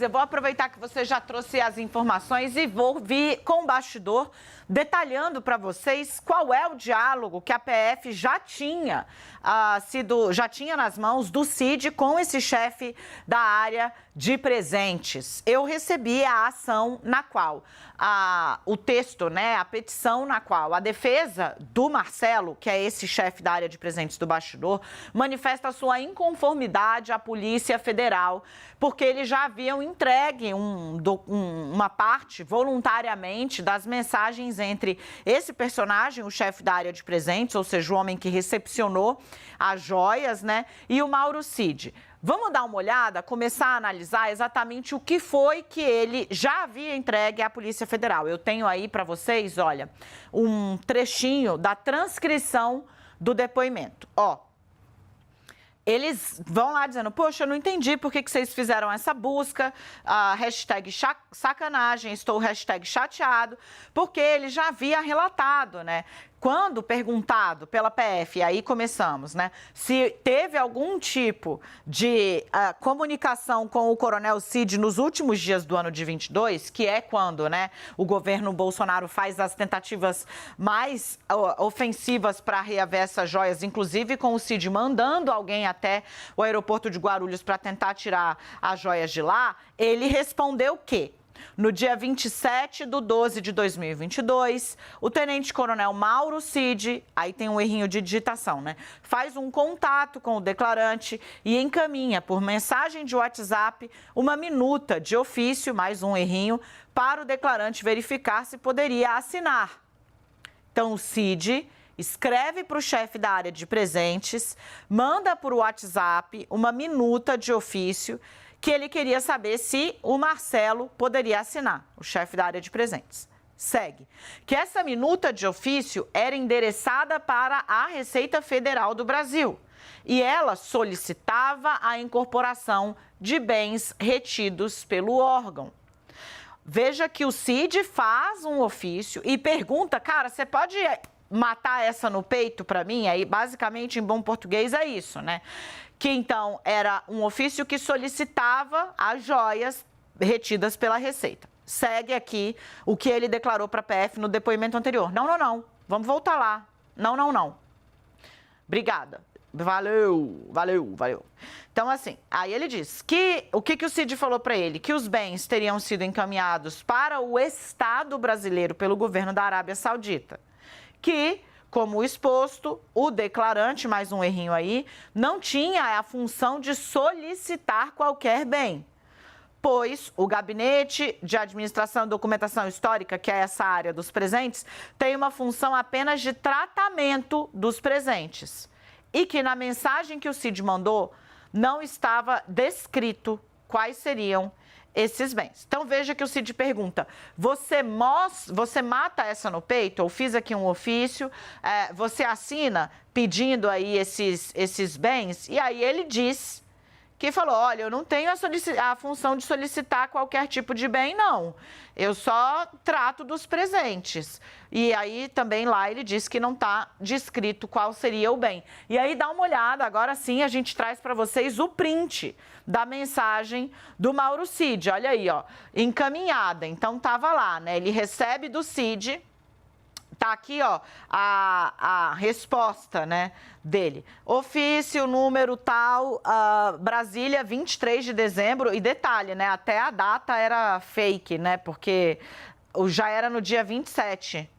Eu vou aproveitar que você já trouxe as informações e vou vir com o bastidor detalhando para vocês qual é o diálogo que a PF já tinha nas mãos do Cid com esse chefe da área de presentes. Eu recebi a ação na qual o texto, né, a petição na qual a defesa do Marcelo, que é esse chefe da área de presentes do bastidor, manifesta sua inconformidade à Polícia Federal, porque eles já haviam entregue uma parte voluntariamente das mensagens entre esse personagem, o chefe da área de presentes, ou seja, o homem que recepcionou as joias, né, e o Mauro Cid. Vamos dar uma olhada, começar a analisar exatamente o que foi que ele já havia entregue à Polícia Federal. Eu tenho aí para vocês, olha, um trechinho da transcrição do depoimento. Ó, eles vão lá dizendo, poxa, eu não entendi por que vocês fizeram essa busca, hashtag sacanagem, estou hashtag chateado, porque ele já havia relatado, né? Quando perguntado pela PF, aí começamos, né? Se teve algum tipo de comunicação com o Coronel Cid nos últimos dias do ano de 22, que é quando, né, o governo Bolsonaro faz as tentativas mais ofensivas para reaver essas joias, inclusive com o Cid mandando alguém até o aeroporto de Guarulhos para tentar tirar as joias de lá, ele respondeu que no dia 27/12/2022, o tenente-coronel Mauro Cid, aí tem um errinho de digitação, né? Faz um contato com o declarante e encaminha por mensagem de WhatsApp uma minuta de ofício, mais um errinho, para o declarante verificar se poderia assinar. Então, o Cid escreve para o chefe da área de presentes, manda por WhatsApp uma minuta de ofício que ele queria saber se o Marcelo poderia assinar, o chefe da área de presentes. Segue. Que essa minuta de ofício era endereçada para a Receita Federal do Brasil e ela solicitava a incorporação de bens retidos pelo órgão. Veja que o Cid faz um ofício e pergunta, cara, você pode matar essa no peito para mim? Aí, basicamente, em bom português, é isso, né? Que então era um ofício que solicitava as joias retidas pela Receita. Segue aqui o que ele declarou para a PF no depoimento anterior. Não, não, não. Vamos voltar lá. Não, não, não. Obrigada. Valeu, valeu, valeu. Então, assim, aí ele diz que o que o Cid falou para ele? Que os bens teriam sido encaminhados para o Estado brasileiro pelo governo da Arábia Saudita. Que, como exposto, o declarante, mais um errinho aí, não tinha a função de solicitar qualquer bem, pois o Gabinete de Administração e Documentação Histórica, que é essa área dos presentes, tem uma função apenas de tratamento dos presentes e que na mensagem que o Cid mandou não estava descrito quais seriam esses bens. Então, veja que o Cid pergunta, você mata essa no peito? Eu fiz aqui um ofício, você assina pedindo aí esses bens? E aí ele diz que falou, olha, eu não tenho a função de solicitar qualquer tipo de bem, não. Eu só trato dos presentes. E aí também lá ele diz que não está descrito qual seria o bem. E aí dá uma olhada, agora sim a gente traz para vocês o print da mensagem do Mauro Cid. Olha aí, ó, encaminhada. Então tava lá, né? Ele recebe do Cid. Tá aqui, ó, a resposta, né, dele. Ofício, número tal, Brasília, 23 de dezembro. E detalhe, né, até a data era fake, né, porque já era no dia 27.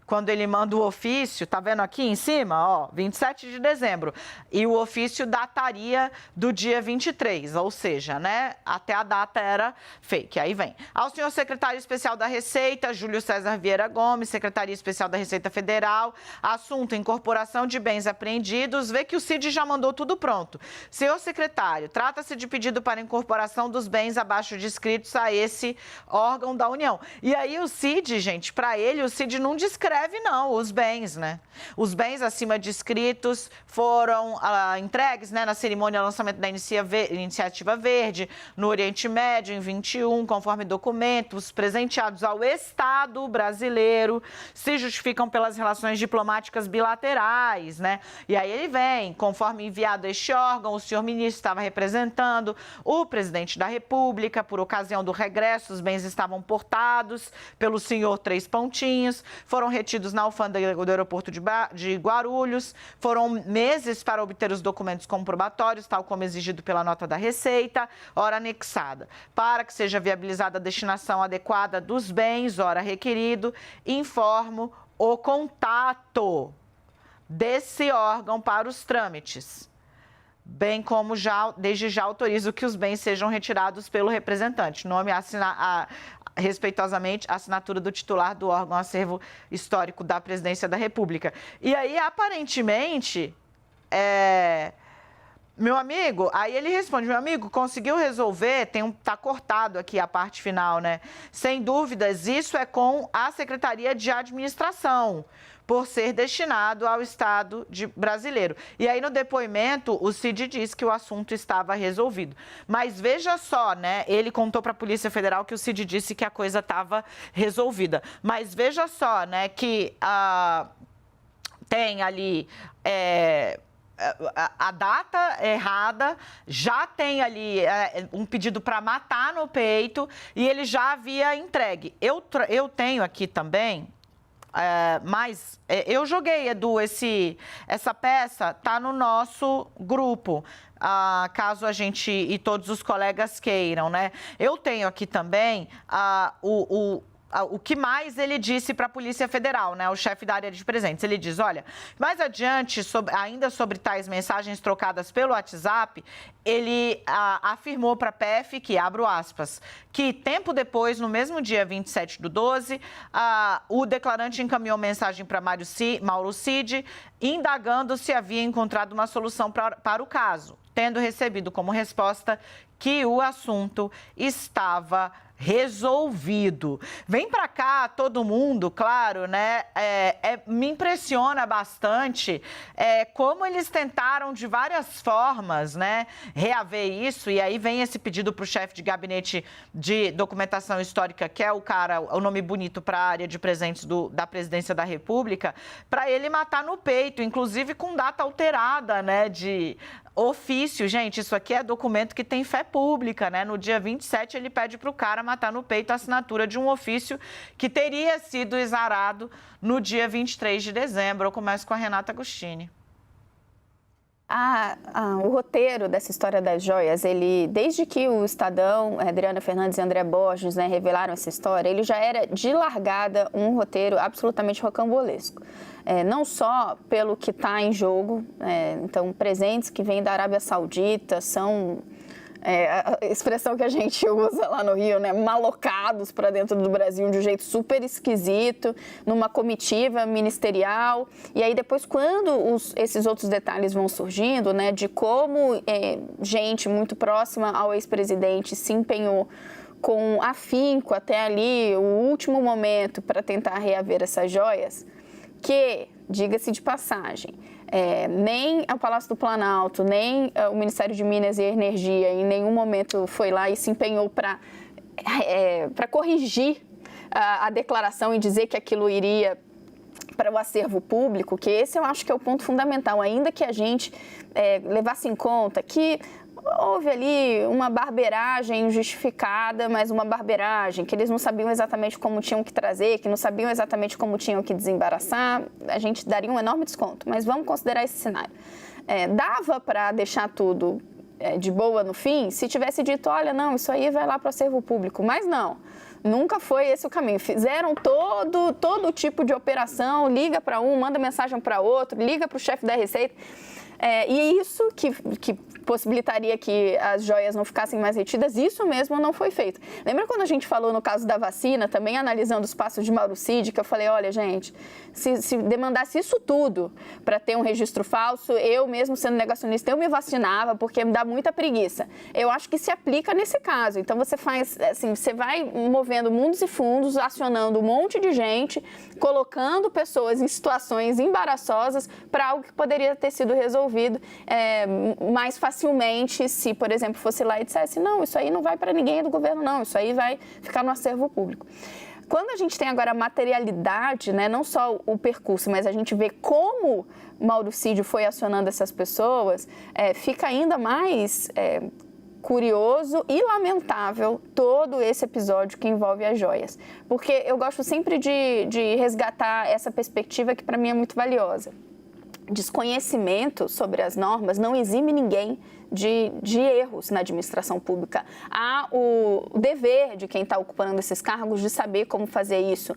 Quando ele manda o ofício, tá vendo aqui em cima, ó, 27 de dezembro. E o ofício dataria do dia 23, ou seja, né, até a data era fake. Aí vem. Ao senhor secretário especial da Receita, Júlio César Vieira Gomes, Secretaria Especial da Receita Federal, assunto incorporação de bens apreendidos, vê que o Cid já mandou tudo pronto. Senhor secretário, trata-se de pedido para incorporação dos bens abaixo descritos a esse órgão da União. E aí o Cid, gente, para ele, o Cid não descreve breve não, os bens, né? Os bens acima descritos foram entregues, né, na cerimônia de lançamento da Iniciativa Verde, no Oriente Médio, em 21, conforme documentos presenteados ao Estado brasileiro, se justificam pelas relações diplomáticas bilaterais, né? E aí ele vem, conforme enviado a este órgão, o senhor ministro estava representando o presidente da República, por ocasião do regresso, os bens estavam portados pelo senhor Três Pontinhos, foram retidos na alfândega do aeroporto de Guarulhos, foram meses para obter os documentos comprobatórios, tal como exigido pela nota da Receita, ora anexada. Para que seja viabilizada a destinação adequada dos bens, ora requerido, informo o contato desse órgão para os trâmites, bem como desde já autorizo que os bens sejam retirados pelo representante. Nome respeitosamente, a assinatura do titular do órgão acervo histórico da Presidência da República. E aí, aparentemente, meu amigo, aí ele responde, meu amigo, conseguiu resolver, tá cortado aqui a parte final, né? Sem dúvidas, isso é com a Secretaria de Administração, por ser destinado ao Estado brasileiro. E aí, no depoimento, o Cid disse que o assunto estava resolvido. Mas veja só, né? Ele contou para a Polícia Federal que o Cid disse que a coisa estava resolvida. Mas veja só, né? Que tem ali a data errada, já tem ali um pedido para matar no peito e ele já havia entregue. Eu tenho aqui também... mas eu joguei, Edu, essa peça tá no nosso grupo, caso a gente e todos os colegas queiram, né? Eu tenho aqui também o que mais ele disse para a Polícia Federal, né, o chefe da área de presentes. Ele diz, olha, mais adiante, ainda sobre tais mensagens trocadas pelo WhatsApp, ele afirmou para a PF que, abro aspas, que tempo depois, no mesmo dia 27/12, o declarante encaminhou mensagem para Mauro Cid, indagando se havia encontrado uma solução para o caso, tendo recebido como resposta que o assunto estava resolvido. Vem para cá todo mundo, claro, né? Me impressiona bastante como eles tentaram de várias formas, né, reaver isso. E aí vem esse pedido para o chefe de gabinete de documentação histórica, que é o nome bonito para a área de presentes da Presidência da República, para ele matar no peito, inclusive com data alterada, né, de ofício. Gente, isso aqui é documento que tem fé pública, né? No dia 27, ele pede para o cara matar no peito a assinatura de um ofício que teria sido exarado no dia 23 de dezembro. Eu começo com a Renata Agostini. O roteiro dessa história das joias, desde que o Estadão, Adriana Fernandes e André Borges, né, revelaram essa história, ele já era de largada um roteiro absolutamente rocambolesco. Não só pelo que está em jogo, então presentes que vêm da Arábia Saudita são... a expressão que a gente usa lá no Rio, né, malocados para dentro do Brasil de um jeito super esquisito, numa comitiva ministerial. E aí depois, quando esses outros detalhes vão surgindo, né, de como gente muito próxima ao ex-presidente se empenhou com afinco até ali, o último momento, para tentar reaver essas joias, que, diga-se de passagem, nem o Palácio do Planalto, nem o Ministério de Minas e Energia em nenhum momento foi lá e se empenhou para corrigir a declaração e dizer que aquilo iria para o acervo público, que esse eu acho que é o ponto fundamental, ainda que a gente levasse em conta que houve ali uma barbeiragem injustificada, mas uma barbeiragem, que eles não sabiam exatamente como tinham que trazer, que não sabiam exatamente como tinham que desembaraçar, a gente daria um enorme desconto. Mas vamos considerar esse cenário. Dava para deixar tudo de boa no fim, se tivesse dito, olha, não, isso aí vai lá para o acervo público, mas não. Nunca foi esse o caminho. Fizeram todo tipo de operação, liga para um, manda mensagem para outro, liga para o chefe da Receita. E isso que possibilitaria que as joias não ficassem mais retidas, isso mesmo não foi feito. Lembra quando a gente falou no caso da vacina, também analisando os passos de Mauro Cid, que eu falei, olha, gente, se demandasse isso tudo para ter um registro falso, eu mesmo sendo negacionista, eu me vacinava, porque me dá muita preguiça. Eu acho que se aplica nesse caso. Então, você faz, assim, você vai movendo mundos e fundos, acionando um monte de gente, colocando pessoas em situações embaraçosas para algo que poderia ter sido resolvido mais facilmente se, por exemplo, fosse lá e dissesse, não, isso aí não vai para ninguém do governo, não, isso aí vai ficar no acervo público. Quando a gente tem agora a materialidade, né, não só o percurso, mas a gente vê como Mauro Cid foi acionando essas pessoas, fica ainda mais curioso e lamentável todo esse episódio que envolve as joias. Porque eu gosto sempre de resgatar essa perspectiva que para mim é muito valiosa. Desconhecimento sobre as normas não exime ninguém de erros na administração pública. Há o dever de quem está ocupando esses cargos de saber como fazer isso,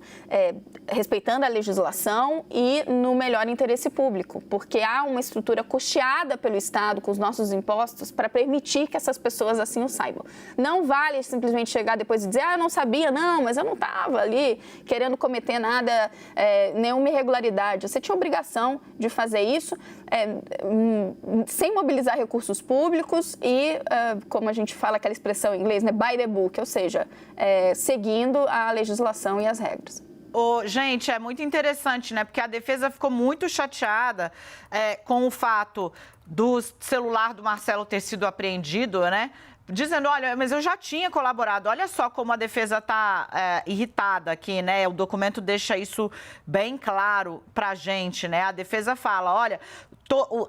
respeitando a legislação e no melhor interesse público, porque há uma estrutura custeada pelo Estado com os nossos impostos para permitir que essas pessoas assim o saibam. Não vale simplesmente chegar depois e dizer, eu não sabia, não, mas eu não estava ali querendo cometer nada, nenhuma irregularidade. Você tinha obrigação de fazer isso sem mobilizar recursos públicos e, como a gente fala aquela expressão em inglês, né, by the book, ou seja, seguindo a legislação e as regras. Gente, é muito interessante, né? Porque a defesa ficou muito chateada com o fato do celular do Marcelo ter sido apreendido, né? Dizendo, olha, mas eu já tinha colaborado. Olha só como a defesa está irritada aqui, né? O documento deixa isso bem claro para a gente, né? A defesa fala, olha,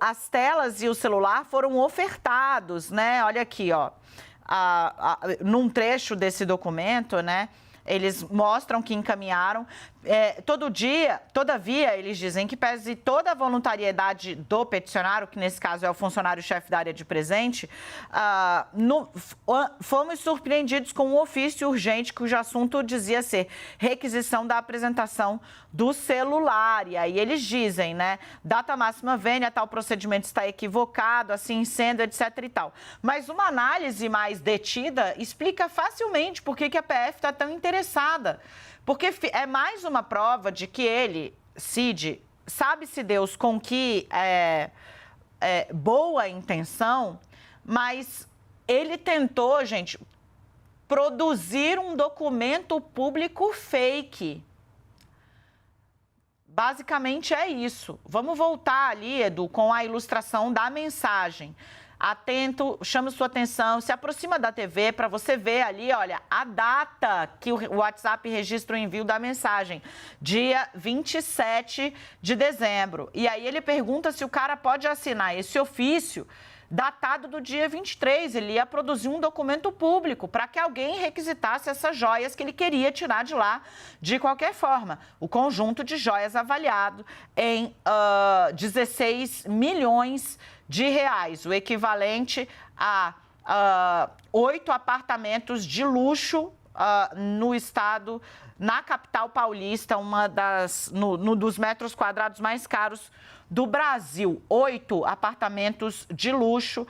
as telas e o celular foram ofertados, né? Olha aqui, ó, num trecho desse documento, né? Eles mostram que encaminharam. Todavia, eles dizem que pese toda a voluntariedade do peticionário, que nesse caso é o funcionário-chefe da área de presente, fomos surpreendidos com um ofício urgente cujo assunto dizia ser requisição da apresentação do celular. E aí eles dizem, né, data máxima vênia, tal procedimento está equivocado, assim sendo, etc e tal. Mas uma análise mais detida explica facilmente por que a PF está tão interessada. Porque é mais uma prova de que ele, Cid, sabe-se Deus com que boa intenção, mas ele tentou, gente, produzir um documento público fake. Basicamente é isso. Vamos voltar ali, Edu, com a ilustração da mensagem. Atento, chama sua atenção, se aproxima da TV para você ver ali, olha, a data que o WhatsApp registra o envio da mensagem, dia 27 de dezembro. E aí ele pergunta se o cara pode assinar esse ofício datado do dia 23. Ele ia produzir um documento público para que alguém requisitasse essas joias que ele queria tirar de lá de qualquer forma. O conjunto de joias avaliado em 16 milhões de reais, o equivalente a 8 apartamentos de luxo no estado, na capital paulista, no dos metros quadrados mais caros do Brasil. 8 apartamentos de luxo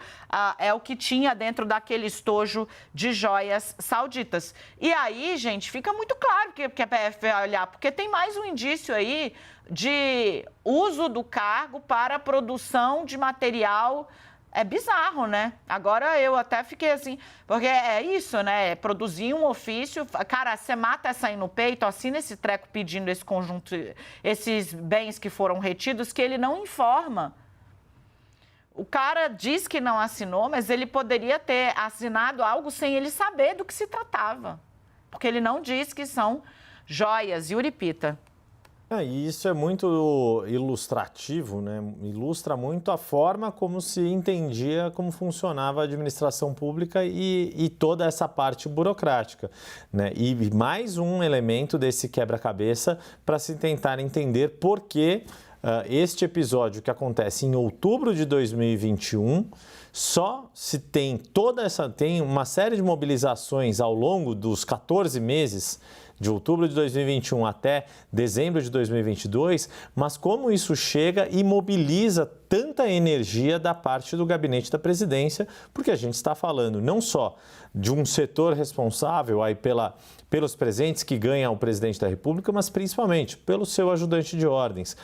é o que tinha dentro daquele estojo de joias sauditas. E aí, gente, fica muito claro que a PF vai olhar, porque tem mais um indício aí de uso do cargo para a produção de material. É bizarro, né? Agora eu até fiquei assim, porque é isso, né? Produzir um ofício, cara, você mata essa aí no peito, assina esse treco pedindo esse conjunto, esses bens que foram retidos, que ele não informa. O cara diz que não assinou, mas ele poderia ter assinado algo sem ele saber do que se tratava. Porque ele não diz que são joias. Yuri Pita. E isso é muito ilustrativo, né? Ilustra muito a forma como se entendia como funcionava a administração pública e toda essa parte burocrática, né? E mais um elemento desse quebra-cabeça para se tentar entender por que este episódio que acontece em outubro de 2021 só se tem tem uma série de mobilizações ao longo dos 14 meses de outubro de 2021 até dezembro de 2022, mas como isso chega e mobiliza tanta energia da parte do gabinete da presidência, porque a gente está falando não só de um setor responsável aí pelos presentes que ganha o presidente da República, mas principalmente pelo seu ajudante de ordens,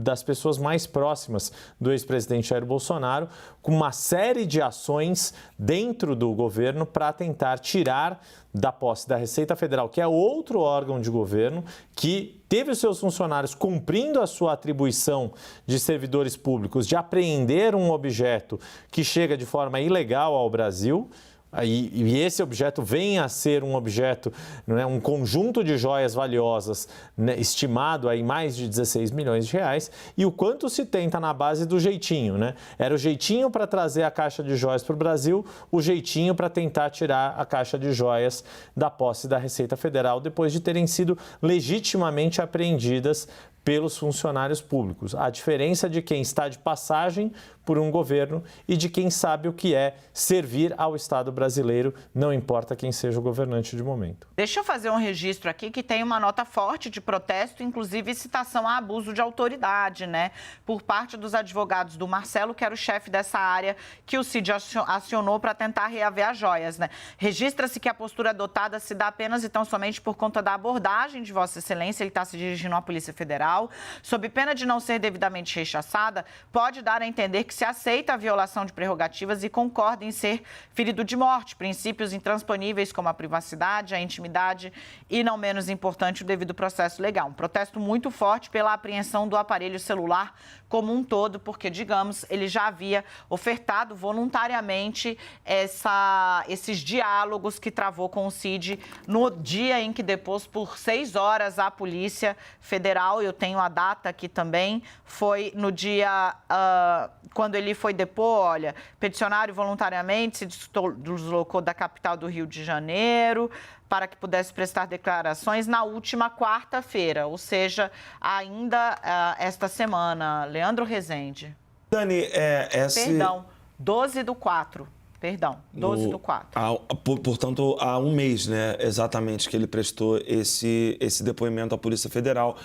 das pessoas mais próximas do ex-presidente Jair Bolsonaro, com uma série de ações dentro do governo para tentar tirar da posse da Receita Federal, que é outro órgão de governo que teve os seus funcionários cumprindo a sua atribuição de servidores públicos de apreender um objeto que chega de forma ilegal ao Brasil. E esse objeto vem a ser um objeto, né, um conjunto de joias valiosas, né, estimado em mais de 16 milhões de reais, e o quanto se tenta na base do jeitinho, né? Era o jeitinho para trazer a caixa de joias para o Brasil, o jeitinho para tentar tirar a caixa de joias da posse da Receita Federal, depois de terem sido legitimamente apreendidas pelos funcionários públicos. A diferença de quem está de passagem por um governo e de quem sabe o que é servir ao Estado brasileiro, não importa quem seja o governante de momento. Deixa eu fazer um registro aqui que tem uma nota forte de protesto, inclusive citação a abuso de autoridade, né? Por parte dos advogados do Marcelo, que era o chefe dessa área que o Cid acionou para tentar reaver as joias, né? Registra-se que a postura adotada se dá apenas e tão somente por conta da abordagem de Vossa Excelência. Ele está se dirigindo à Polícia Federal. Sob pena de não ser devidamente rechaçada, pode dar a entender que se aceita a violação de prerrogativas e concorda em ser ferido de morte, princípios intransponíveis como a privacidade, a intimidade e, não menos importante, o devido processo legal. Um protesto muito forte pela apreensão do aparelho celular como um todo, porque, digamos, ele já havia ofertado voluntariamente esses diálogos que travou com o Cid no dia em que depôs por 6 horas a Polícia Federal. Eu tenho a data aqui também, foi no dia quando ele foi depor, olha, peticionário voluntariamente se deslocou da capital do Rio de Janeiro para que pudesse prestar declarações na última quarta-feira, ou seja, ainda esta semana. Leandro Rezende. Dani, Perdão, 12/4. Perdão, 12/4. Portanto, há um mês, né, exatamente, que ele prestou esse depoimento à Polícia Federal.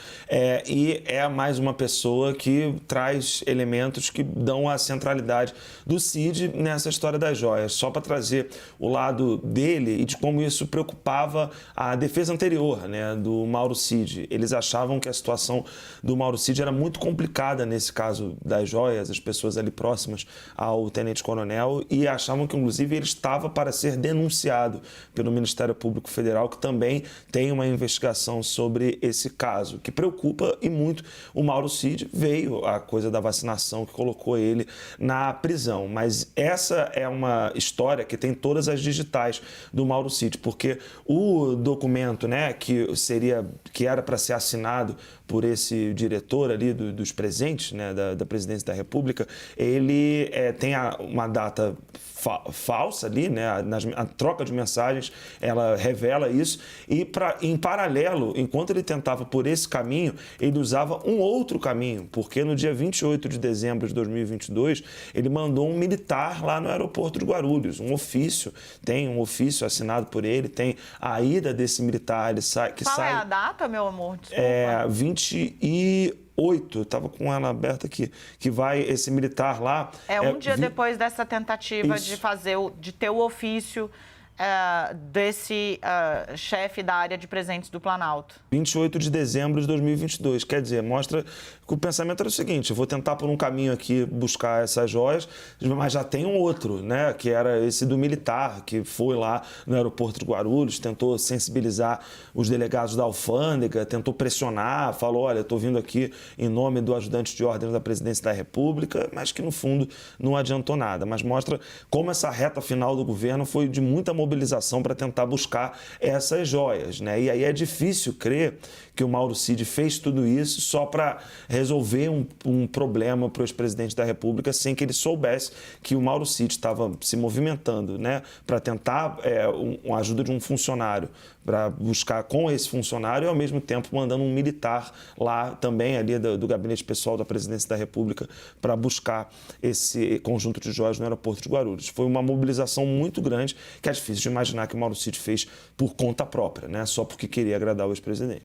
E é mais uma pessoa que traz elementos que dão a centralidade do Cid nessa história das joias. Só para trazer o lado dele e de como isso preocupava a defesa anterior, né, do Mauro Cid. Eles achavam que a situação do Mauro Cid era muito complicada nesse caso das joias, as pessoas ali próximas ao tenente-coronel, e achavam que, inclusive, ele estava para ser denunciado pelo Ministério Público Federal, que também tem uma investigação sobre esse caso, que preocupa e muito o Mauro Cid. Veio a coisa da vacinação que colocou ele na prisão, mas essa é uma história que tem todas as digitais do Mauro Cid, porque o documento, né, que era para ser assinado por esse diretor ali dos presentes, né, da Presidência da República, ele tem uma data falsa ali, né? A troca de mensagens, ela revela isso, e em paralelo, enquanto ele tentava por esse caminho, ele usava um outro caminho, porque no dia 28 de dezembro de 2022, ele mandou um militar lá no aeroporto de Guarulhos, tem um ofício assinado por ele, tem a ida desse militar, Qual é a data, meu amor? Desculpa. 28, eu estava com ela aberta aqui, que vai esse militar lá... um dia depois dessa tentativa Isso. de ter o ofício desse chefe da área de presentes do Planalto. 28 de dezembro de 2022, quer dizer, mostra que o pensamento era o seguinte: eu vou tentar por um caminho aqui buscar essas joias, mas já tem um outro, né, que era esse do militar, que foi lá no aeroporto de Guarulhos, tentou sensibilizar os delegados da alfândega, tentou pressionar, falou, olha, eu estou vindo aqui em nome do ajudante de ordem da Presidência da República, mas que no fundo não adiantou nada, mas mostra como essa reta final do governo foi de muita mobilização para tentar buscar essas joias, né? E aí é difícil crer que o Mauro Cid fez tudo isso só para resolver um problema para o ex-presidente da República sem que ele soubesse que o Mauro Cid estava se movimentando, né, para tentar a ajuda de um funcionário, para buscar com esse funcionário e, ao mesmo tempo, mandando um militar lá também, ali do gabinete pessoal da Presidência da República, para buscar esse conjunto de joias no aeroporto de Guarulhos. Foi uma mobilização muito grande que é difícil de imaginar que o Mauro Cid fez por conta própria, né? Só porque queria agradar o ex-presidente.